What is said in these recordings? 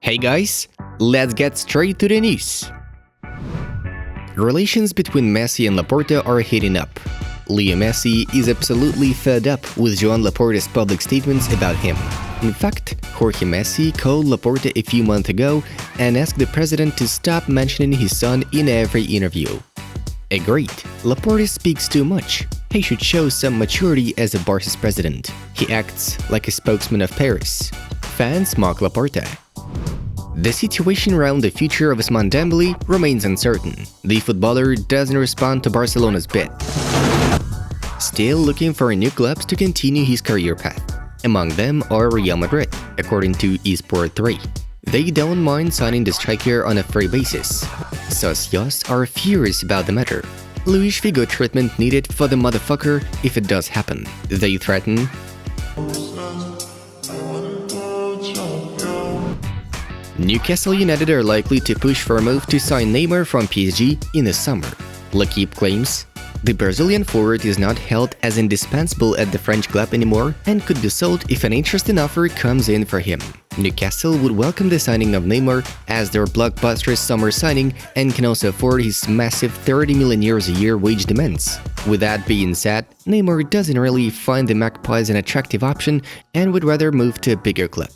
Hey guys, let's get straight to the news. Relations between Messi and Laporta are heating up. Leo Messi is absolutely fed up with Joan Laporta's public statements about him. In fact, Jorge Messi called Laporta a few months ago and asked the president to stop mentioning his son in every interview. Agreed, Laporta speaks too much. He should show some maturity as a Barca's president. He acts like a spokesman of Paris. Fans mock Laporta. The situation around the future of Ousmane Dembele remains uncertain. The footballer doesn't respond to Barcelona's bid. Still looking for new clubs to continue his career path. Among them are Real Madrid, according to eSport 3. They don't mind signing the striker on a free basis. Socios are furious about the matter. Luis Figo treatment needed for the motherfucker if it does happen. They threaten Newcastle United are likely to push for a move to sign Neymar from PSG in the summer. L'Équipe claims the Brazilian forward is not held as indispensable at the French club anymore and could be sold if an interesting offer comes in for him. Newcastle would welcome the signing of Neymar as their blockbuster summer signing and can also afford his massive 30 million euros a year wage demands. With that being said, Neymar doesn't really find the Magpies an attractive option and would rather move to a bigger club.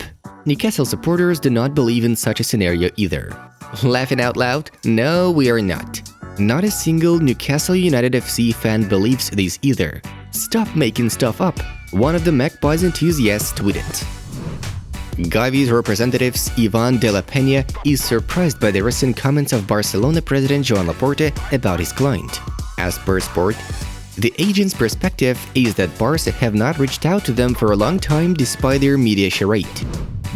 Newcastle supporters do not believe in such a scenario either. Laughing out loud? No, we are not. Not a single Newcastle United FC fan believes this either. Stop making stuff up, one of the Magpies enthusiasts tweeted. Gavi's representatives Ivan de la Peña is surprised by the recent comments of Barcelona president Joan Laporta about his client. As per Sport, the agent's perspective is that Barca have not reached out to them for a long time despite their media charade.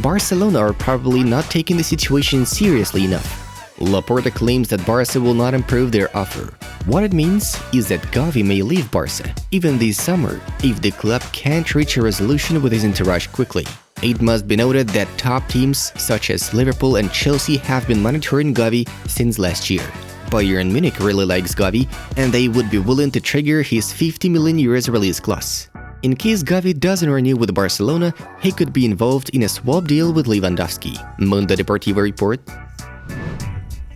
Barcelona are probably not taking the situation seriously enough. Laporta claims that Barca will not improve their offer. What it means is that Gavi may leave Barca, even this summer, if the club can't reach a resolution with his entourage quickly. It must be noted that top teams such as Liverpool and Chelsea have been monitoring Gavi since last year. Bayern Munich really likes Gavi, and they would be willing to trigger his 50 million euros release clause. In case Gavi doesn't renew with Barcelona, he could be involved in a swap deal with Lewandowski, Mundo Deportivo report.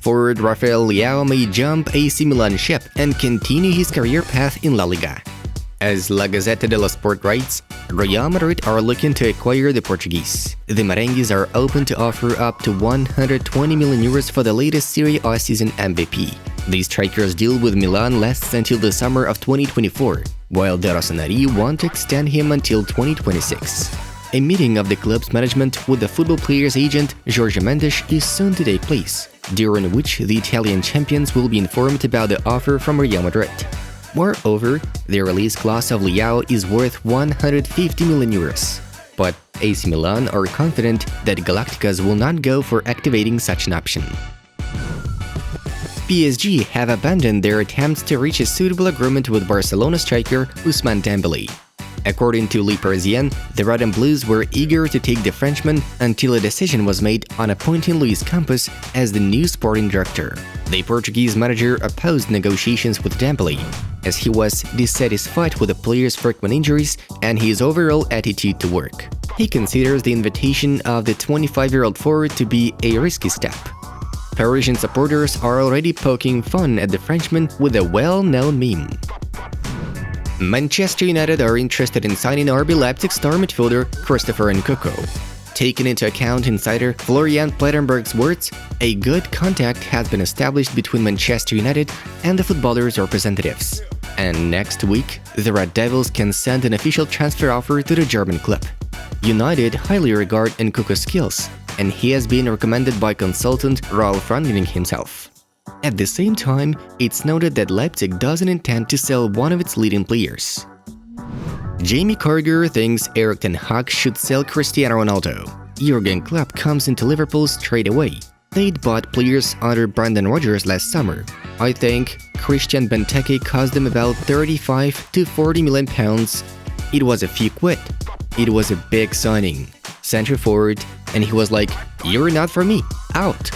Forward Rafael Leao may jump AC Milan ship and continue his career path in La Liga. As La Gazzetta dello Sport writes, Real Madrid are looking to acquire the Portuguese. The Merengues are open to offer up to 120 million euros for the latest Serie A season MVP. The striker's deal with Milan lasts until the summer of 2024, while the Rossoneri want to extend him until 2026. A meeting of the club's management with the football player's agent Jorge Messi is soon to take place, during which the Italian champions will be informed about the offer from Real Madrid. Moreover, the release clause of Leao is worth 150 million euros. But AC Milan are confident that Galacticos will not go for activating such an option. PSG have abandoned their attempts to reach a suitable agreement with Barcelona striker Ousmane Dembele. According to Le Parisien, the Red and Blues were eager to take the Frenchman until a decision was made on appointing Luis Campos as the new sporting director. The Portuguese manager opposed negotiations with Dembele, as he was dissatisfied with the player's frequent injuries and his overall attitude to work. He considers the invitation of the 25-year-old forward to be a risky step. Parisian supporters are already poking fun at the Frenchman with a well-known meme. Manchester United are interested in signing RB Leipzig star midfielder Christopher Nkunku. Taking into account insider Florian Plettenberg's words, a good contact has been established between Manchester United and the footballer's representatives. And next week, the Red Devils can send an official transfer offer to the German club. United highly regard Nkunku's skills, and he has been recommended by consultant Ralf Rangnick himself. At the same time, it's noted that Leipzig doesn't intend to sell one of its leading players. Jamie Carragher thinks Erik ten Hag should sell Cristiano Ronaldo. Jurgen Klopp comes into Liverpool straight away. They'd bought players under Brendan Rodgers last summer. I think Christian Benteke cost them about 35 to 40 million pounds. It was a few quid. It was a big signing. Centre forward, and he was like, "You're not for me, out."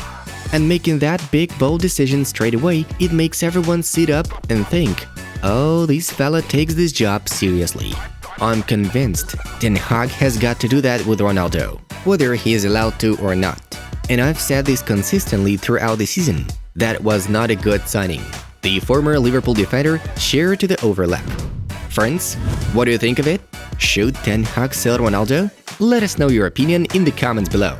And making that big bold decision straight away, it makes everyone sit up and think, oh, this fella takes this job seriously. I'm convinced Ten Hag has got to do that with Ronaldo, whether he is allowed to or not. And I've said this consistently throughout the season. That was not a good signing. The former Liverpool defender shared to the overlap. Friends, what do you think of it? Should Ten Hag sell Ronaldo? Let us know your opinion in the comments below.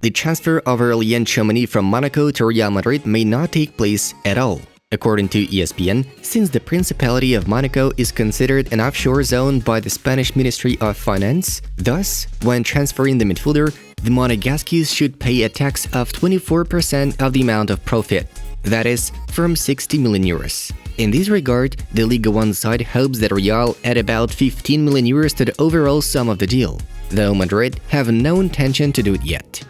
The transfer of Aurélien Tchouameni from Monaco to Real Madrid may not take place at all, according to ESPN, since the Principality of Monaco is considered an offshore zone by the Spanish Ministry of Finance. Thus, when transferring the midfielder, the Monegasques should pay a tax of 24% of the amount of profit, that is, from 60 million euros. In this regard, the Liga 1 side hopes that Real add about 15 million euros to the overall sum of the deal, though Madrid have no intention to do it yet.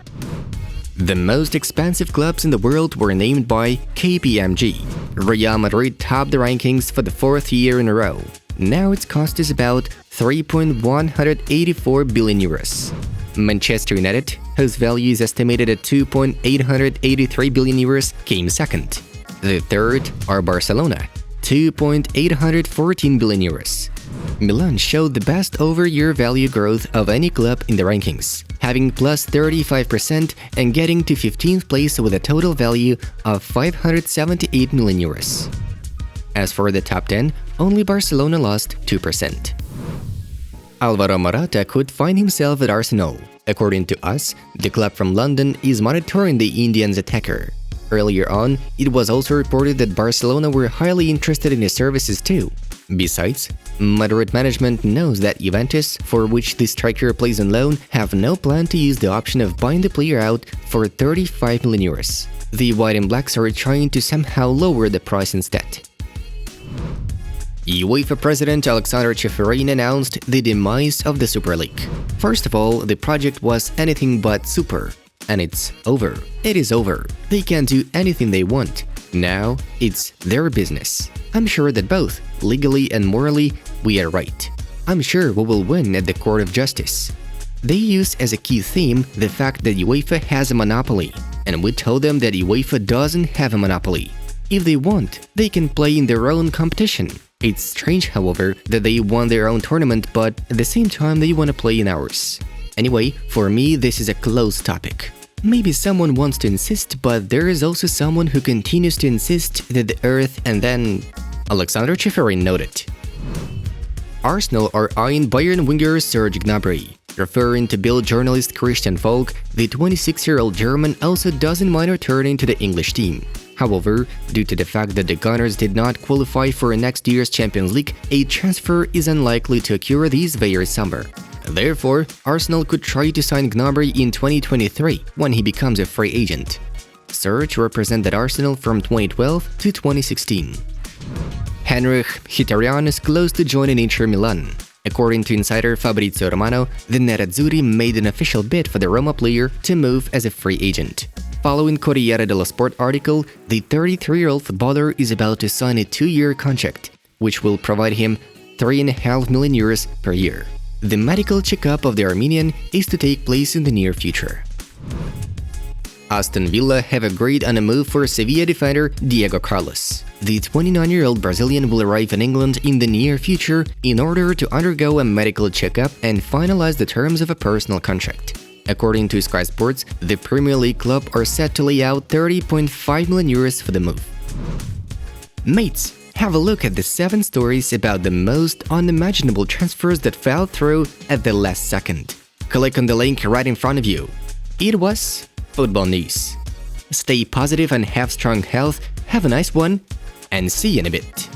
The most expensive clubs in the world were named by KPMG. Real Madrid topped the rankings for the fourth year in a row. Now its cost is about 3.184 billion euros. Manchester United, whose value is estimated at 2.883 billion euros, came second. The third are Barcelona, 2.814 billion euros. Milan showed the best over-year value growth of any club in the rankings, having plus 35% and getting to 15th place with a total value of 578 million euros. As for the top 10, only Barcelona lost 2%. Alvaro Morata could find himself at Arsenal. According to us, the club from London is monitoring the Indians' attacker. Earlier on, it was also reported that Barcelona were highly interested in his services too. Besides, Madrid management knows that Juventus, for which the striker plays on loan, have no plan to use the option of buying the player out for 35 million euros. The White and Blacks are trying to somehow lower the price instead. UEFA President Alexander Ceferin announced the demise of the Super League. First of all, the project was anything but super. And it's over. It is over. They can do anything they want. Now, it's their business. I'm sure that both, legally and morally, we are right. I'm sure we will win at the Court of Justice. They use as a key theme the fact that UEFA has a monopoly, and we told them that UEFA doesn't have a monopoly. If they want, they can play in their own competition. It's strange, however, that they won their own tournament, but at the same time they want to play in ours. Anyway, for me, this is a closed topic. Maybe someone wants to insist, but there is also someone who continues to insist that the Earth and then… Alexander Ceferin noted. Arsenal are eyeing Bayern winger Serge Gnabry. Referring to Bild journalist Christian Falk, the 26-year-old German also doesn't mind returning to the English team. However, due to the fact that the Gunners did not qualify for next year's Champions League, a transfer is unlikely to occur this very summer. Therefore, Arsenal could try to sign Gnabry in 2023 when he becomes a free agent. Serge represented Arsenal from 2012 to 2016. Henrikh Mkhitaryan is close to joining Inter Milan. According to insider Fabrizio Romano, the Nerazzurri made an official bid for the Roma player to move as a free agent. Following Corriere dello Sport article, the 33-year-old footballer is about to sign a 2-year contract, which will provide him 3.5 million euros per year. The medical checkup of the Armenian is to take place in the near future. Aston Villa have agreed on a move for Sevilla defender Diego Carlos. The 29-year-old Brazilian will arrive in England in the near future in order to undergo a medical checkup and finalize the terms of a personal contract. According to Sky Sports, the Premier League club are set to lay out 30.5 million euros for the move. Mates, have a look at the 7 stories about the most unimaginable transfers that fell through at the last second. Click on the link right in front of you. It was Football News. Stay positive and have strong health, have a nice one, and see you in a bit.